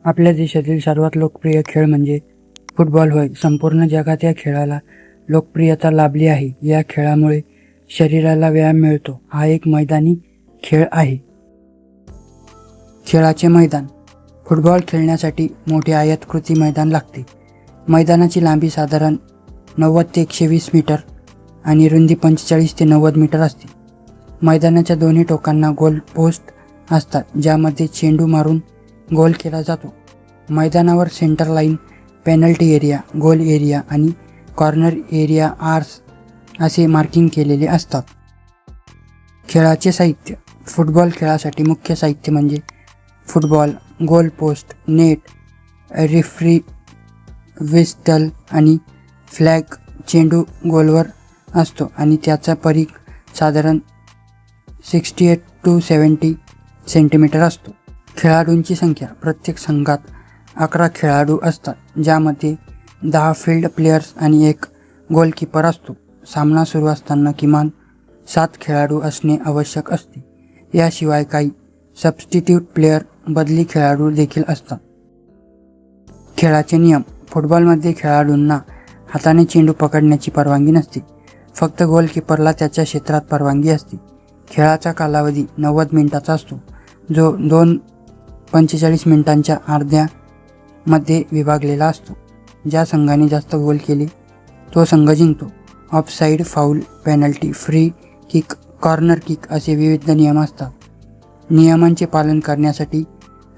आपल्या देशातील सर्वात लोकप्रिय खेळ म्हणजे फुटबॉल होय. संपूर्ण जगात या खेळाला लोकप्रियता लाभली आहे. या खेळामुळे शरीराला व्यायाम मिळतो. हा एक मैदानी खेळ आहे. खेळाचे मैदान. फुटबॉल खेळण्यासाठी मोठे आयताकृती मैदान लागते. मैदानाची लांबी साधारण 90 ते 120 मीटर आणि रुंदी 45 ते 90 मीटर असते. मैदानाच्या दोन्ही टोकांना गोल पोस्ट असतात, ज्यामध्ये चेंडू मारून गोल केला जातो. मैदानावर centre line, penalty area, goal area आणि कॉर्नर एरिया आर्स असे मार्किंग केलेले असतात. खेळाचे साहित्य. फुटबॉल खेळासाठी मुख्य साहित्य म्हणजे football, goal post, net, referee, whistle आणि फ्लॅग. चेंडू गोलवर असतो आणि त्याचा परिघ साधारण 68 to 70 सेंटीमीटर असतो. खेळाडूंची संख्या. प्रत्येक संघात 11 खेळाडू असतात, ज्यामध्ये 10 फील्ड प्लेयर्स आणि 1 गोलकीपर असतो. सामना सुरू असताना किमान 7 खेळाडू असणे आवश्यक असते. याशिवाय काही सबस्टिट्यूट प्लेयर, बदली खेळाडू देखील असतात. खेळाचे नियम. फुटबॉलमध्ये खेळाडूंना हाताने चेंडू पकडण्याची परवानगी नसते. फक्त गोलकीपरला त्याच्या क्षेत्रात परवानगी असते. खेळाचा कालावधी 90 मिनिटाचा असतो, जो 2 45 मिनिटांच्या अर्ध्यामध्ये विभागलेला असतो. ज्या संघाने जास्त गोल केले तो संघ जिंकतो. Offside, foul, penalty, free kick, corner kick असे विविध नियम असतात. नियमांचे पालन करण्यासाठी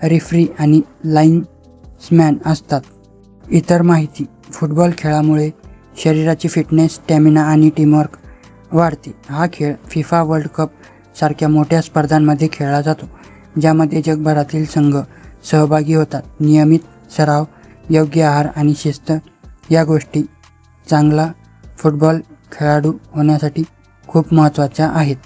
रेफरी आणि लाईन्समॅन असतात. इतर माहिती. फुटबॉल खेळामुळे शरीराची फिटनेस, स्टॅमिना आणि टीमवर्क वाढते. हा खेळ फिफा वर्ल्ड कप सारख्या मोठ्या स्पर्धांमध्ये खेळला जातो, ज्यामध्ये जगभरातील संघ सहभागी होतात. नियमित सराव, योग्य आहार आणि शिस्त या गोष्टी चांगला फुटबॉल खेळाडू होण्यासाठी खूप महत्त्वाच्या आहेत.